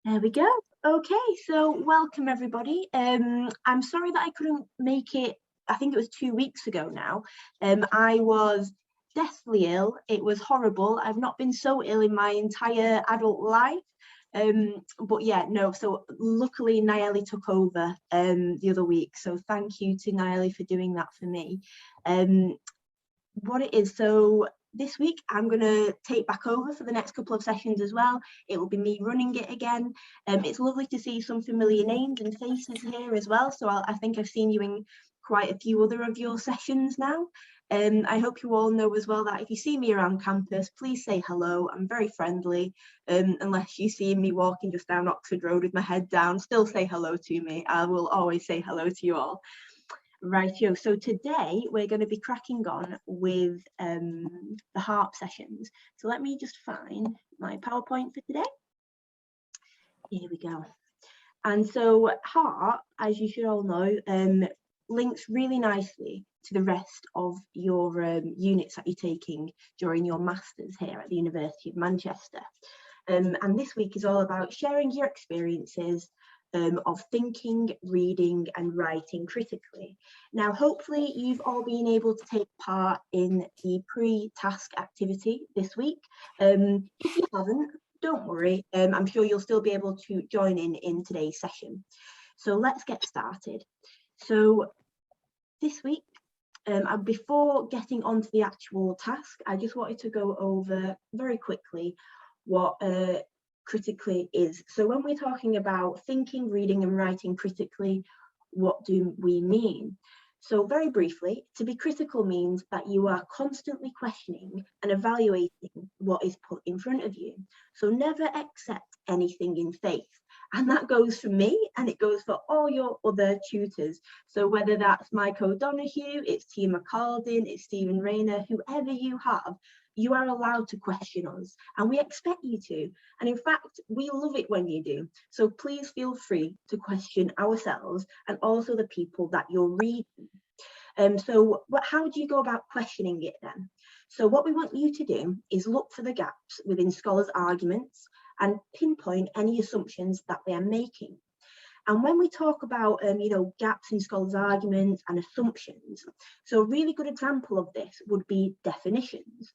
There we go. Okay, so welcome everybody. I'm sorry that I couldn't make it. I think it was 2 weeks ago now. I was deathly ill. It was horrible. I've not been so ill in my entire adult life. But yeah, no, so luckily Nayeli took over the other week. So thank you to Nayeli for doing that for me. What it is, so this week I'm going to take back over for the next couple of sessions as well. It will be me running it again. It's lovely to see some familiar names and faces here as well. So I think I've seen you in quite a few other of your sessions now. I hope you all know as well that if you see me around campus, please say hello. I'm very friendly. Unless you see me walking just down Oxford Road with my head down, still say hello to me. I will always say hello to you all. Rightio, so today we're going to be cracking on with the Harp sessions. So let me just find my PowerPoint for today. Here we go. And so Harp, as you should all know, links really nicely to the rest of your units that you're taking during your Masters here at the University of Manchester. And this week is all about sharing your experiences of thinking, reading and writing critically. Now, hopefully you've all been able to take part in the pre-task activity this week. If you haven't, don't worry, I'm sure you'll still be able to join in today's session. So let's get started. So this week, before getting onto the actual task, I just wanted to go over very quickly what critically is. So when we're talking about thinking, reading and writing critically, what do we mean? So very briefly, to be critical means that you are constantly questioning and evaluating what is put in front of you. So never accept anything in faith. And that goes for me and it goes for all your other tutors. So whether that's Mike O'Donoghue, it's Tima Caldin, it's Stephen Rayner, whoever you have, you are allowed to question us and we expect you to. And in fact, we love it when you do. So please feel free to question ourselves and also the people that you're reading. So how do you go about questioning it then? So what we want you to do is look for the gaps within scholars' arguments and pinpoint any assumptions that they are making. And when we talk about, gaps in scholars' arguments and assumptions, so a really good example of this would be definitions.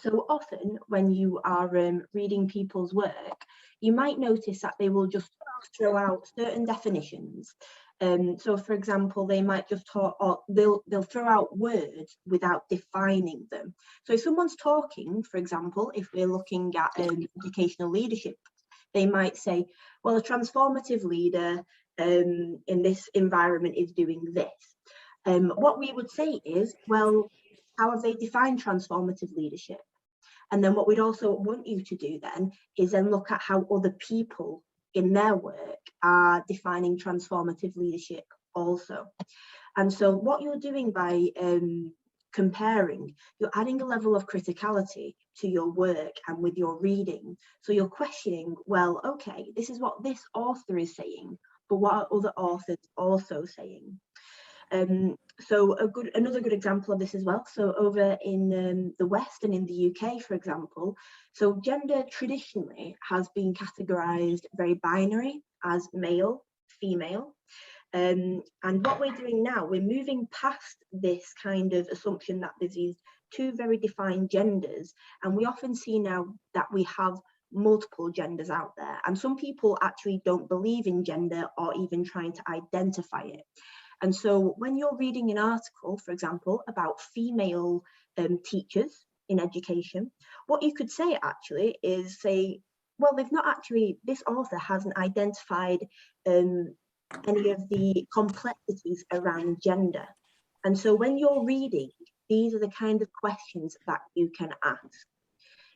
So often when you are reading people's work, you might notice that they will just throw out certain definitions. So for example, they might just talk, or they'll throw out words without defining them. So if someone's talking, for example, if we're looking at educational leadership, they might say, well, a transformative leader in this environment is doing this. What we would say is, well, how have they defined transformative leadership? And then what we'd also want you to do then is then look at how other people in their work are defining transformative leadership also. And so what you're doing by comparing, you're adding a level of criticality to your work and with your reading. So you're questioning, well, okay, this is what this author is saying, but what are other authors also saying? So another good example of this as well. So over in the West and in the UK, for example, so gender traditionally has been categorized very binary as male, female. And what we're doing now, we're moving past this kind of assumption that there's these two very defined genders. And we often see now that we have multiple genders out there. And some people actually don't believe in gender or even trying to identify it. And so when you're reading an article, for example, about female teachers in education, what you could say actually is say, well, they've not actually, this author hasn't identified any of the complexities around gender. And so when you're reading, these are the kind of questions that you can ask.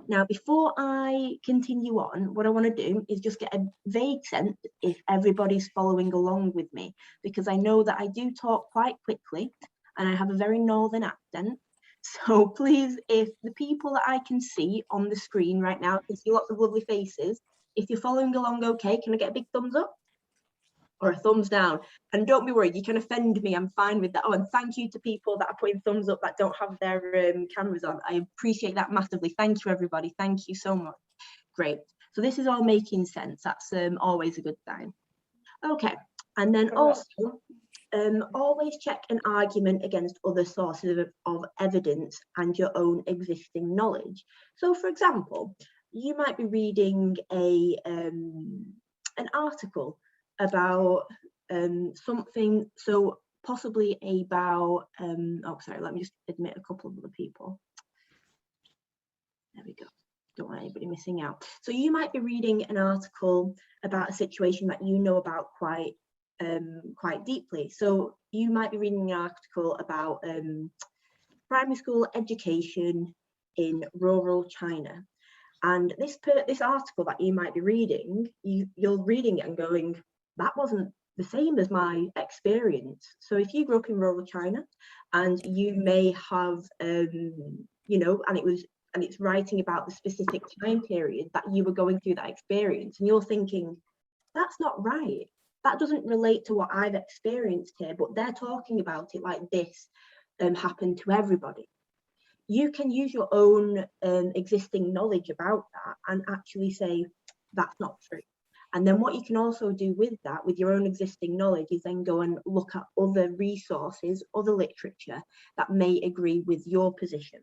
Now, before I continue on, what I want to do is just get a vague sense if everybody's following along with me, because I know that I do talk quite quickly and I have a very northern accent. So please, if the people that I can see on the screen right now, I can see lots of lovely faces. If you're following along okay, can I get a big thumbs up? Or a thumbs down? And don't be worried, you can offend me, I'm fine with that. Oh, and thank you to people that are putting thumbs up that don't have their cameras on. I appreciate that massively. Thank you, everybody. Thank you so much. Great. So this is all making sense. That's always a good sign. Okay, and then also always check an argument against other sources of evidence and your own existing knowledge. So for example, you might be reading an article about something, so possibly about, oh sorry, let me just admit a couple of other people. There we go. Don't want anybody missing out. So you might be reading an article about a situation that you know about quite deeply. So you might be reading an article about primary school education in rural China. And this article that you might be reading, you're reading it and going, that wasn't the same as my experience. So if you grew up in rural China and you may have, you know, and it's writing about the specific time period that you were going through that experience, and you're thinking, that's not right. That doesn't relate to what I've experienced here, but they're talking about it like this happened to everybody. You can use your own existing knowledge about that and actually say, that's not true. And then what you can also do with that, with your own existing knowledge, is then go and look at other resources, other literature that may agree with your position.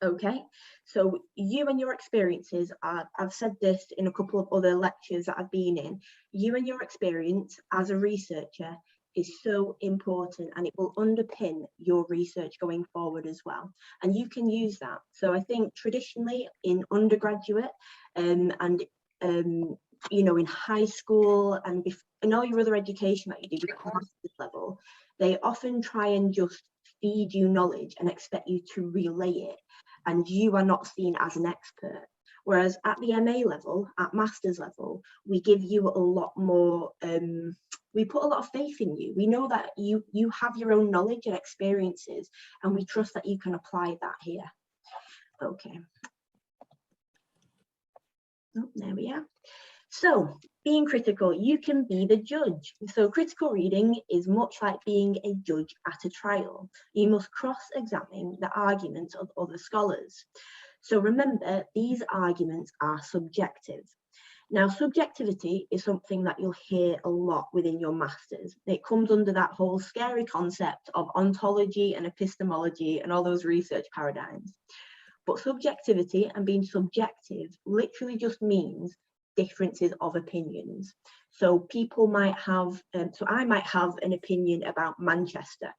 Okay, so you and your experiences I've said this in a couple of other lectures that I've been in, you and your experience as a researcher is so important, and it will underpin your research going forward as well. And you can use that. So I think traditionally in undergraduate and you know, in high school and in all your other education that you do at master's level, they often try and just feed you knowledge and expect you to relay it, and you are not seen as an expert. Whereas at the MA level, at master's level, we give you a lot more, we put a lot of faith in you. We know that you have your own knowledge and experiences, and we trust that you can apply that here. Okay. Oh, there we are. So being critical, you can be the judge. So critical reading is much like being a judge at a trial. You must cross-examine the arguments of other scholars. So remember, these arguments are subjective. Now, subjectivity is something that you'll hear a lot within your masters. It comes under that whole scary concept of ontology and epistemology and all those research paradigms. But subjectivity and being subjective literally just means differences of opinions. So people might have, so I might have an opinion about Manchester.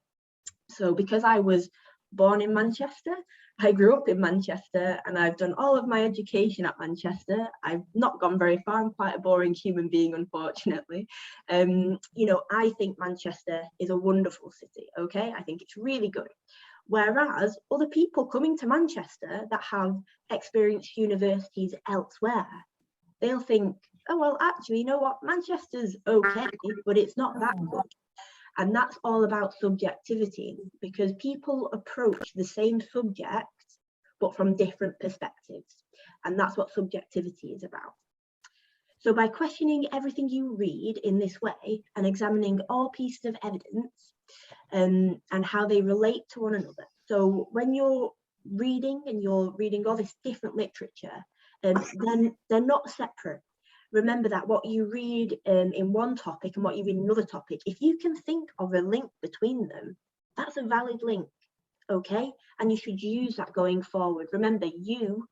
So because I was born in Manchester, I grew up in Manchester, and I've done all of my education at Manchester. I've not gone very far. I'm quite a boring human being, unfortunately. You know, I think Manchester is a wonderful city, okay? I think it's really good. Whereas other people coming to Manchester that have experienced universities elsewhere, they'll think, oh, well, actually, you know what? Manchester's okay, but it's not that good. And that's all about subjectivity, because people approach the same subject, but from different perspectives. And that's what subjectivity is about. So by questioning everything you read in this way and examining all pieces of evidence and how they relate to one another. So when you're reading and you're reading all this different literature, then they're not separate. Remember that what you read in one topic and what you read in another topic, if you can think of a link between them, that's a valid link, okay? And you should use that going forward. Remember, you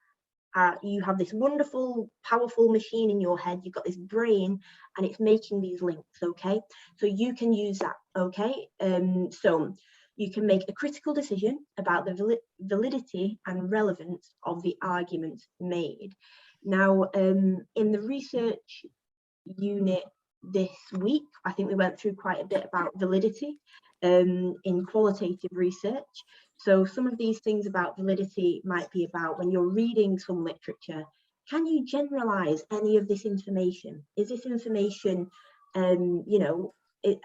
have this wonderful, powerful machine in your head. You've got this brain, and it's making these links, okay? So you can use that, okay? So you can make a critical decision about the validity and relevance of the arguments made. Now, in the research unit this week, I think we went through quite a bit about validity in qualitative research. So some of these things about validity might be about when you're reading some literature, can you generalize any of this information? Is this information, you know, is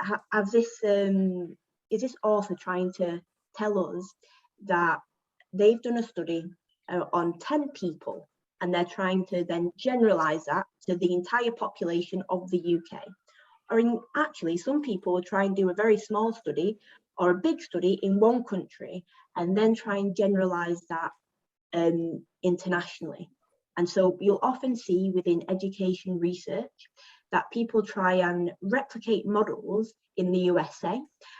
this author trying to tell us that they've done a study on 10 people, and they're trying to then generalize that to the entire population of the UK? Or actually, some people will try and do a very small study or a big study in one country and then try and generalize that internationally. And so you'll often see within education research that people try and replicate models in the USA,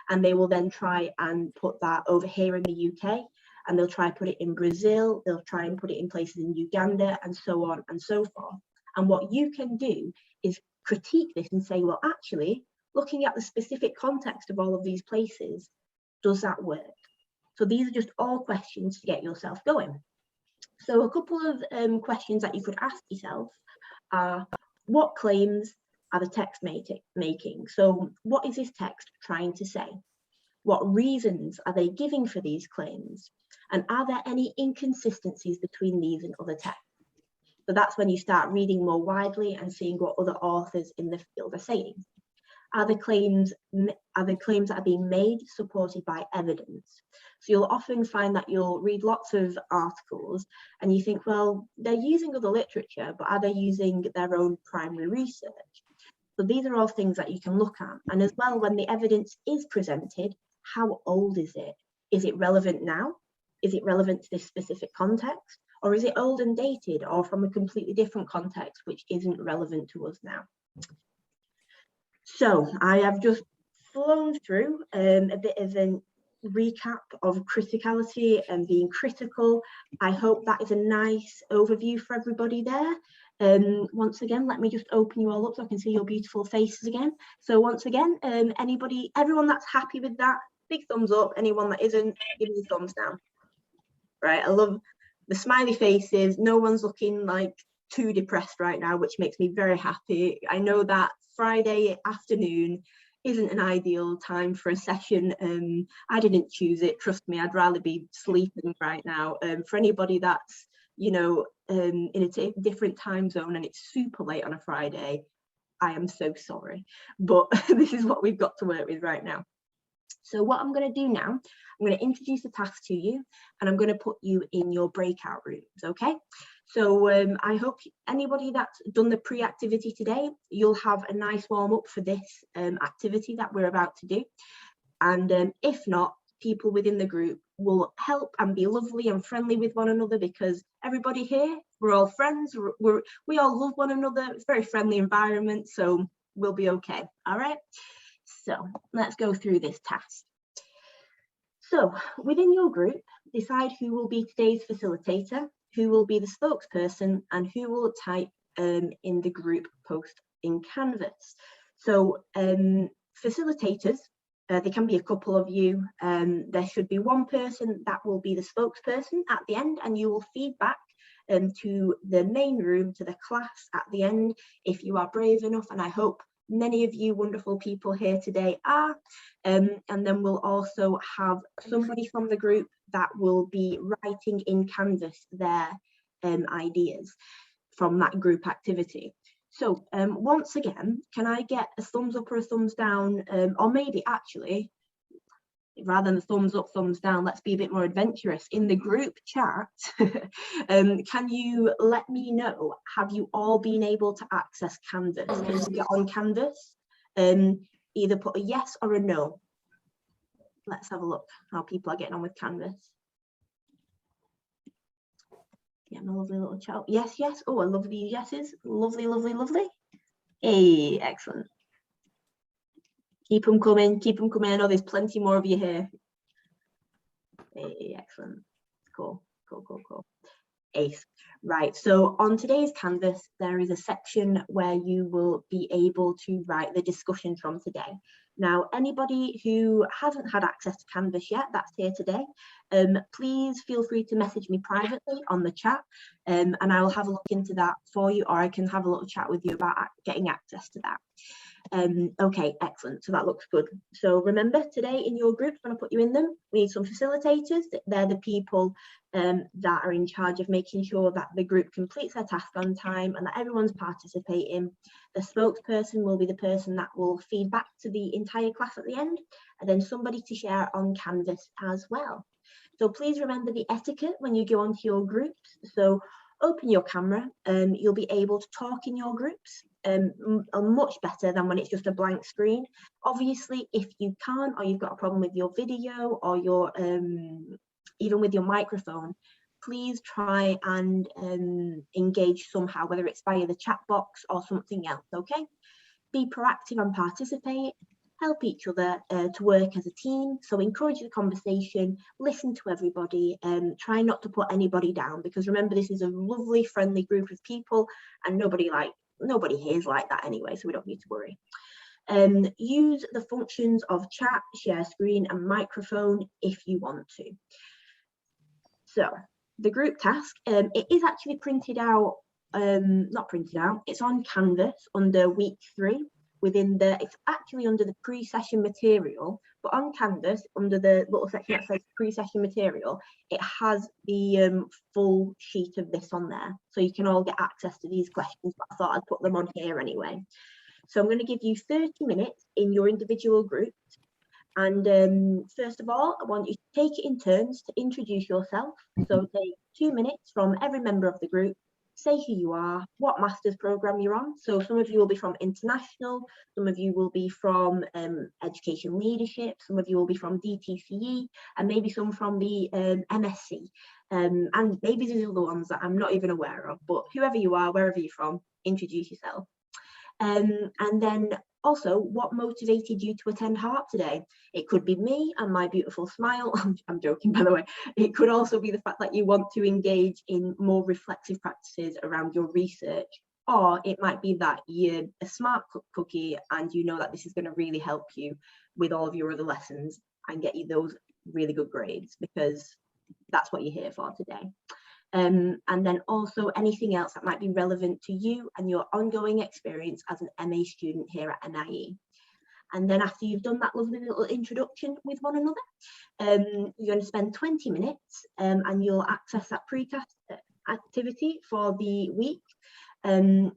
and they will then try and put that over here in the UK, and they'll try and put it in Brazil, they'll try and put it in places in Uganda, and so on and so forth. And what you can do is critique this and say, well, actually, looking at the specific context of all of these places, does that work? So these are just all questions to get yourself going. So a couple of questions that you could ask yourself are, what claims are the text making? So what is this text trying to say? What reasons are they giving for these claims? And are there any inconsistencies between these and other texts? So that's when you start reading more widely and seeing what other authors in the field are saying. Are the claims that are being made supported by evidence? So you'll often find that you'll read lots of articles and you think, well, they're using other literature, but are they using their own primary research? So these are all things that you can look at. And as well, when the evidence is presented, how old is it? Is it relevant now? Is it relevant to this specific context? Or is it old and dated, or from a completely different context, which isn't relevant to us now? So I have just flown through a bit of a recap of criticality and being critical. I hope that is a nice overview for everybody there. Once again, let me just open you all up so I can see your beautiful faces again. So once again, everyone that's happy with that, big thumbs up. Anyone that isn't, give me a thumbs down. Right, I love the smiley faces. No one's looking like too depressed right now, which makes me very happy. I know that Friday afternoon isn't an ideal time for a session. I didn't choose it, trust me. I'd rather be sleeping right now. For anybody that's, you know, in a different time zone and it's super late on a Friday, I am so sorry, but this is what we've got to work with right now. So what I'm going to do now, I'm going to introduce the task to you and I'm going to put you in your breakout rooms, okay? So I hope anybody that's done the pre-activity today, you'll have a nice warm up for this activity that we're about to do. And if not, people within the group will help and be lovely and friendly with one another, because everybody here, we're all friends, we all love one another. It's a very friendly environment, so we'll be okay, all right? So let's go through this task. So within your group, decide who will be today's facilitator, who will be the spokesperson, and who will type in the group post in Canvas. So facilitators, there can be a couple of you. There should be one person that will be the spokesperson at the end, and you will feed back to the main room, to the class at the end, if you are brave enough, and I hope many of you wonderful people here today are. And then we'll also have somebody from the group that will be writing in Canvas their ideas from that group activity. So once again, can I get a thumbs up or a thumbs down, or maybe actually, rather than thumbs up, thumbs down, let's be a bit more adventurous. In the group chat, can you let me know, have you all been able to access Canvas? Can you get on Canvas? Either put a yes or a no. Let's have a look how people are getting on with Canvas. Getting a lovely little chat. Yes, yes. Oh, I love these yeses. Lovely, lovely, lovely. Hey, excellent. Keep them coming, keep them coming. I know there's plenty more of you here. Hey, excellent. Cool, cool, cool, cool. Ace. Right, so on today's Canvas, there is a section where you will be able to write the discussion from today. Now, anybody who hasn't had access to Canvas yet, that's here today, please feel free to message me privately on the chat, and I will have a look into that for you, or I can have a little chat with you about getting access to that. Okay, excellent. So that looks good. So remember, today in your groups, when I put you in them, we need some facilitators. They're the people that are in charge of making sure that the group completes their task on time and that everyone's participating. The spokesperson will be the person that will feed back to the entire class at the end, and then somebody to share on Canvas as well. So please remember the etiquette when you go onto your groups. So open your camera, you'll be able to talk in your groups much better than when it's just a blank screen. Obviously, if you can't, or you've got a problem with your video or your even with your microphone, please try and engage somehow, whether it's via the chat box or something else, okay? Be proactive and participate, help each other to work as a team. So encourage the conversation, listen to everybody, try not to put anybody down, because remember, this is a lovely, friendly group of people, and nobody here is like that anyway, so we don't need to worry. Use the functions of chat, share screen and microphone if you want to. So the group task, it is actually printed out, not printed out, it's on Canvas under week 3 it's actually under the pre-session material, but on Canvas under the little section that says pre-session material, it has the full sheet of this on there. So you can all get access to these questions, but I thought I'd put them on here anyway. So I'm going to give you 30 minutes in your individual groups. And first of all, I want you to take it in turns to introduce yourself. So take 2 minutes from every member of the group, say who you are, what master's programme you're on. So some of you will be from international, some of you will be from education leadership, some of you will be from DTCE, and maybe some from the MSc. And maybe there's other ones that I'm not even aware of, but whoever you are, wherever you're from, introduce yourself. And then also, what motivated you to attend Harp today? It could be me and my beautiful smile. I'm joking, by the way. It could also be the fact that you want to engage in more reflective practices around your research, or it might be that you're a smart cookie and you know that this is going to really help you with all of your other lessons and get you those really good grades, because that's what you're here for today. And then also anything else that might be relevant to you and your ongoing experience as an MA student here at NIE. And then after you've done that lovely little introduction with one another, you're going to spend 20 minutes and you'll access that precast activity for the week. And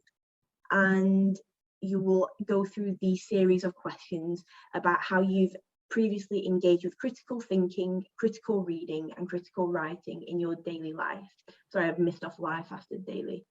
you will go through the series of questions about how you've previously engaged with critical thinking, critical reading and critical writing in your daily life. Sorry, I've missed off life after daily.